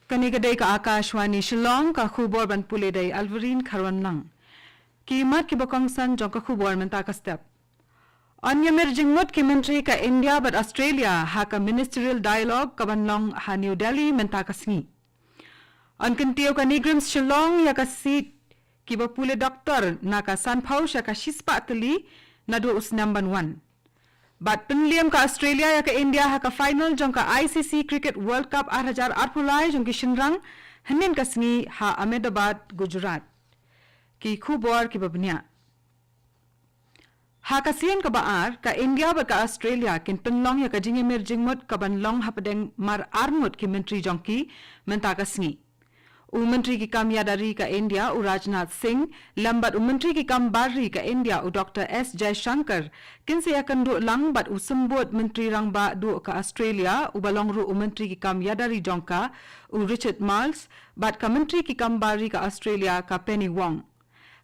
Kani-kadai ka AKASHVANI SHILLONG ka khubor ban pule dai Alvarin Kharwan lang. Kimat ki bakongsan jong ka khubor menta ka step. Anya merjingmot ki menteri ka India but Australia ha ka ministerial dialogue ka ban long ha New Delhi menta ka sngi. An kentiyo ka Nigrims Shillong ya ka seat ki ba pule doktor na ka sanpau sya ka shispa tali na do usnam ban wan. But penliam ka Australia ya ka India ha ka final jong ka ICC Cricket World Cup 2018 jong ki Shinrang hanin ka sngi ha Ahmedabad Gujarat. Ki khubor ki babnya. Ha ka sian ka baar ka India ba ka Australia kin penlong ya ka jingi mer jingmot ka ban long ha padeng mar armut ki menteri jong ki menta ka sngi. Menteri ki kam yadari ka India u Rajnath Singh lambat menteri ki kam bari ka India u Dr. S. Jaishankar kinsi akan do lang bat u sembut menteri rang ba do ka Australia u balong ru menteri ki kam yadari jongka u Richard Marles bat ka menteri ki kam bari ka Australia ka Penny Wong.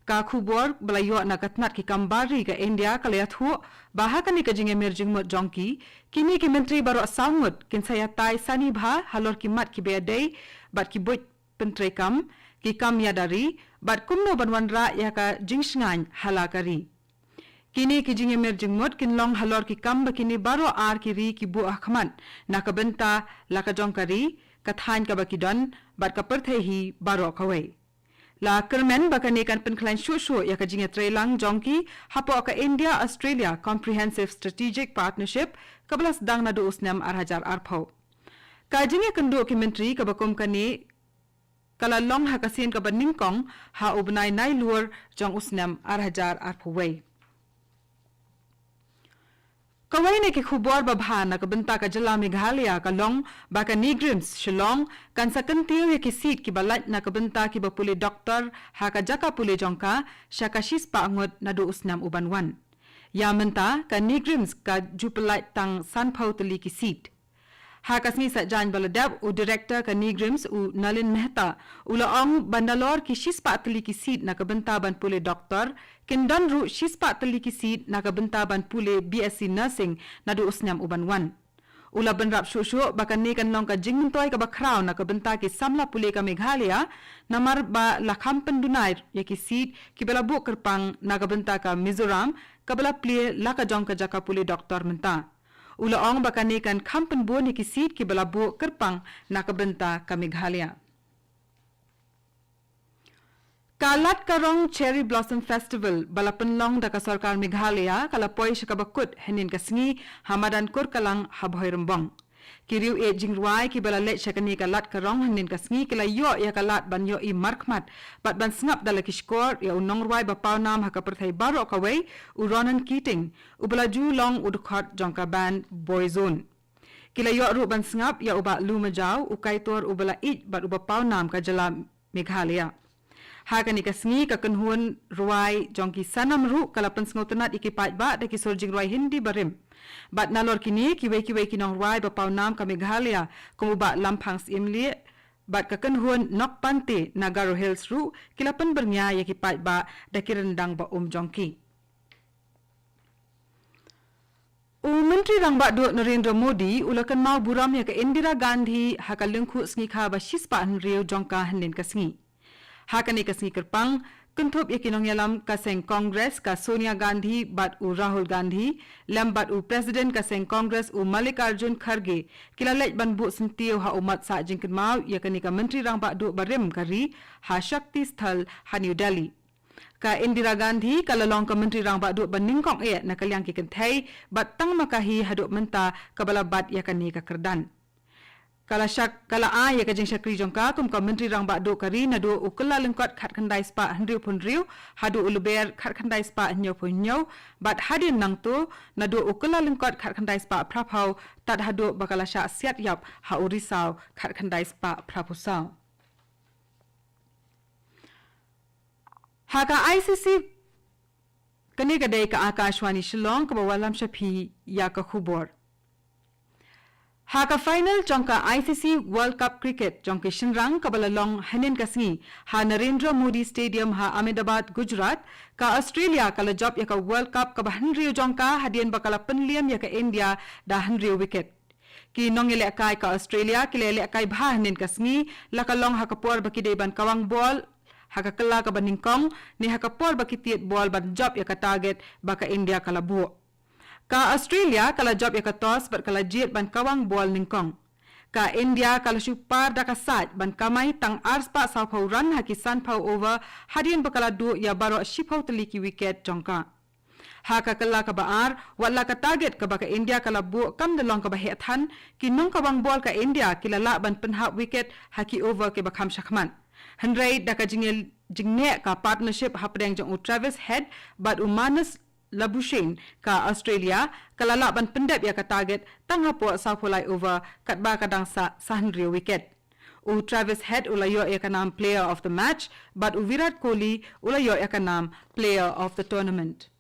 Ka khubor balayo na katnat ki kam bari ka India ka liat hu baha kani ka jinge merjing mot jongki kini ki menteri baro samut kin saya tai sani bha halor ki mat ki beadai bat ki boit pentrekam ki kam yadari bat kumno banwanra ya ka jingsngan halakari kini ki jinge mer jingmot kin long halor ki kam bakini baro ar ki ri ki bu akhman na ka benta la ka jongkari ka thain ka bakidon bat ka perthehi baro khawai la kermen bakani kan penklan shu ya ka jinge trelang jongki hapo ka India Australia Comprehensive Strategic Partnership kablas dang na do usnam 2000 arpau ka jinge kendo ki menteri ka bakom kani kala long ha kasien ka baningkong ha ubnai nai luar jong usnam 2000 arpuway. Kawai ne ki khubor babha na ka benta ka jala Meghalaya ka long ba ka Nigrims Shillong kan sakantiyo ya ki seat ki balat na ka benta ki bapule doktor ha ka jaka pule jongka syakashis pa angot na do usnam ubanwan. Ya menta ka Nigrims ka jupelat tang sanpau tali ki seat. Ha kasni sajan baladab u director ka Nigrims u Nalin Mehta ulaong bandalor ki shispa atli ki seat na kabenta ban pule doktor kindan ru shispa atli ki seat na kabenta ban pule BSc nursing na du usnyam ubanwan ula banrap shushu bakan ne kan long ka jingtoy ka bakraw na kabenta ki samla pule ka Meghalaya namar ba lakham pendunai ya ki seat ki bela bu kerpang na kabenta ka Mizoram kabela plie laka jong ka jaka pule doktor menta ulaong bakani kan kampen bo ni ki seat ki balabu kerpang na kabenta ka Meghalaya. Kalat karong Cherry Blossom Festival balapan long da ka sarkar Meghalaya kalapoy siya kabakut henin kasngi hamadan kur kalang habhoy rembong. Kiriu e jingruai ki balalet siya kani kalat karong henin kasngi kilayo ya kalat banyo i markmat bat ban sngap dala kishkor ya unong ruai bapaw nam hakaperthai baro kawai uronan Keating ubalaju long udukot jongka ban Boyzone. Kilayo ru ban sngap ya uba lumajaw ukaitor ubala it bat ubapaw nam ka jala Meghalaya. Hakani kasngi ka kanhuan ruai jongki sanam ru kalapan sngotanat ikipat ba da kisor jingruai hindi barim. Bat nalor kini kiwei kinong ruai bapaw nam ka Meghalaya kumuba lampangs imli bat ka kanhuan nok pante Nagaro Hills ru kilapan bernya yakipat ba da kirendang ba jongki. Menteri rang ba do Narendra Modi ulakan mau buram ya ka Indira Gandhi hakalengku sngi kha ba shispa riu jongka hanin kasngi. Hakani kasngi kerpang kentup yakinong yalam kaseng Congress ka Sonia Gandhi bat u Rahul Gandhi lambat u President kaseng Congress u Mallikarjun Kharge kilalet ban bu sentiyo ha umat sa jingken mau yakani ka menteri rang ba do barim kari ha Shakti Sthal ha New Delhi. Ka Indira Gandhi kalalong ka menteri rang ba do baningkong e na kalyang kikenthai bat tang makahi haduk menta kabalabat yakani ka kerdan. Kala ya kajing syakri jongka kum ka menteri rang ba do kari na do ukala lengkot khat khandai spa hendriu pun riu hadu uluber khat khandai spa nyo pun nyo bat hadin nang tu na do ukala lengkot khat khandai spa prapau tat hadu bakala sya siat yap ha urisau khat khandai spa prapusau. Haka ICC kani kadai ka AKASHVANI Shillong ka bawalam shapi ya ka khubor. Haka final jongka ICC World Cup Cricket jongka Shinrang kabalalong hanin kasngi ha Narendra Modi Stadium ha Ahmedabad Gujarat ka Australia kala job ya ka World Cup ka bahanriu jongka hadian bakala penliam ya ka India da hanriu wicket. ki nong ele kai ka Australia ki le kai bha nin kasngi lakalong hakapor baki de ban kawang bol hakakala ka baningkong ni hakapor baki tiet bol ban job ya ka target baka India kalabu ka Australia kala job ya ka toss bat kala jet ban kawang bol ningkong ka India kala super da ka sat ban kamai tang arspa sa phau run hakisan phau over hadian bakala du ya baro shipau teliki wicket jongka haka kala ka baar wala ka target ka baka India kala bu kam dalong ka bahe than ki nong ka bang bol ka India kilala ban penha wicket haki over ke bakham shakman Henry da ka jingne ka partnership hapdeng jong Travis Head but Umanus Labushin ka Australia kalala ban pendap ya ka target tang hapo sa fulai over kat ba kadang sa Henry wicket Travis Head ulayo ya ka nam player of the match but Virat Kohli ulayo ya ka nam player of the tournament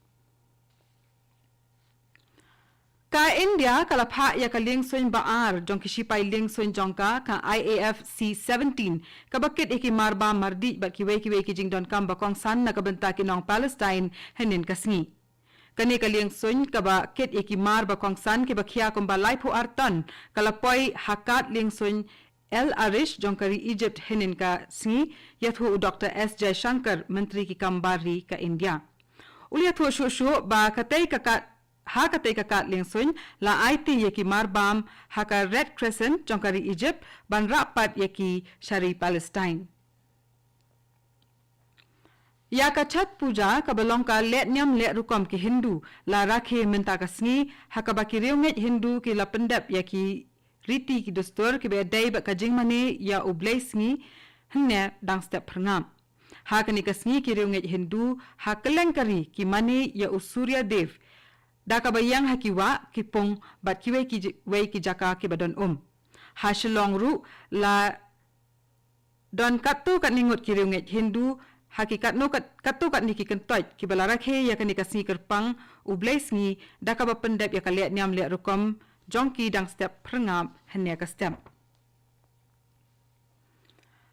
ka India kalapha ya ka ling soin baar jong kisipai ling soin jongka ka IAF C17 ka bakit ikimar ba mardi ba kiwe ki jingdon kam bakong san na kabenta kinong Palestine henin kasngi kani ka ling soin ka ba kit ikimar bakong san ki bakhia kumba laipu artan kalapoi hakat ling soin El Arish jongkari Egypt henin ka sngi yathu Dr. S. Jaishankar menteri ki kambari ka India uliathu shu ba katay Hakatay kakat ling soin la IT yaki marbam haka Red Crescent jongkari Egypt ban rapat yaki Shari Palestine. Yaka chat puja kabalong ka let nyam let rukom ki Hindu la rakhe minta kasngi haka baki reunget Hindu ki la pendap yaki riti ki dostor ki bedai ba kajing mane ya ublaisngi henne dang step perngam. Haka ni kasngi ki reunget Hindu haka lengkari ki mane ya usurya dev da ka bayang hakiwa kipong bat kiwe ki jaka ki badon ha Shillong ru la don katu kat ningut ki reunget Hindu hakikat no katu kat niki kentoy ki balarake ya kani kasni kerpang ublais ngi da ka ba pendap ya ka let nyam let rukom jongki dang step prengam hanya ka step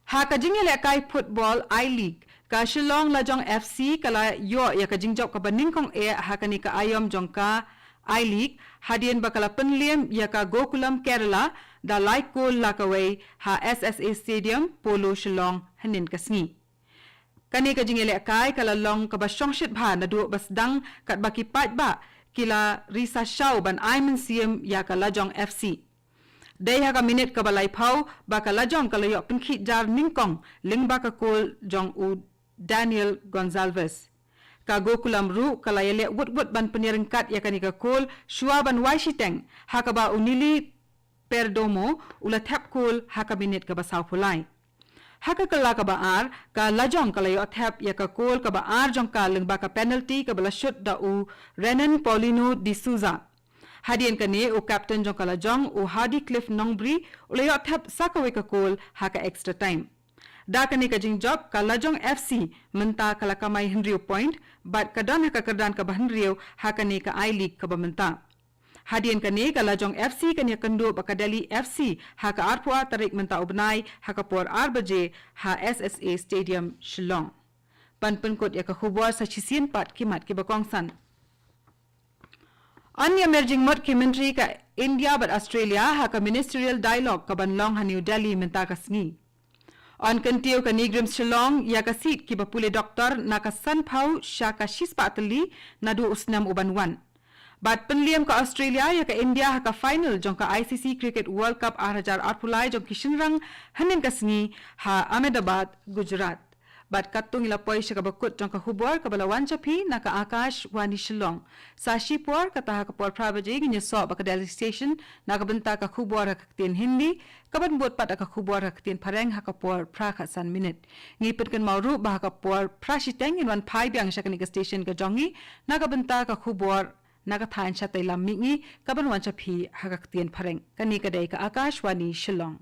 ha ka jingele kai football I League ka Shillong la jong FC kala yo ya ka jingjok ka baning kong ha kani ka ayom jong ka I League hadian bakala penliem ya ka Gokulam Kerala da Laiko Lakaway ha SSA Stadium Polo Shillong hanin kasngi kani ka jingele kai kala long ka basyong shit bha na du basdang kat baki pat ba kila Risa Shaw ban Iman Siem ya ka la jong FC Day ha ka minute ka balay pau baka la jong kala yo penkit jar ningkong ling baka kol jong u Daniel Gonzalez. Ka Gokulam ru kala yele wut ban penirengkat ya kanika kol shua ban waishiteng haka ba unili perdomo ula tap kol haka minute ka basaw pulay. Haka kala ka baar ka lajong kala yo tap ya ka kol ka baar jong ka leng baka penalty ka bala shot da u Renan Paulino de Souza. Hadian kani u captain jong kala jong u Hardy Cliff Nongbri ula yo tap sakawe ka kol haka extra time. Da kani ka jingjok ka lajong FC menta kala kamay Henry point but kadan haka kardan ka bahenrio hakani ka I League ka bamenta. Hadian kani ka lajong FC kani kando bakadali FC haka arpua tarik menta ubnai haka por arbaje ha SSA Stadium Shillong. Panpenkot ya ka khubwa sa chisin pat kimat ki bakongsan. Anya emerging mot ki menteri ka India but Australia haka ministerial dialogue ka banlong ha New Delhi menta kasngi. On kentiyo ka Nigrim Shillong ya ka seat ki bapule doktor na ka sanpau sya ka shispatali na du usnam ubanwan. Bat penliam ka Australia ya ka India ha ka final jong ka ICC Cricket World Cup 2008 jong kishinrang hanin kasngi ha Ahmedabad, Gujarat. Bat katung ilapoy siya ka bakut jong ka hubor ka balawan chapi na ka AKASHVANI Shillong. Sa shipor kataha ka por prabaji ginyaso baka Delhi Station na kabenta ka hubor ha kaktin Hindi kaban buat pat ka hubor ha kaktin pareng ha ka por prakasan minute. Ngipit kan mauru bah ka por prashiteng in wan pai biang siya ka station ka jongi na kabenta ka hubor na kathayan siya tay lamingi kaban wan chapi ha kaktin pareng. Kani kaday ka AKASHVANI Shillong.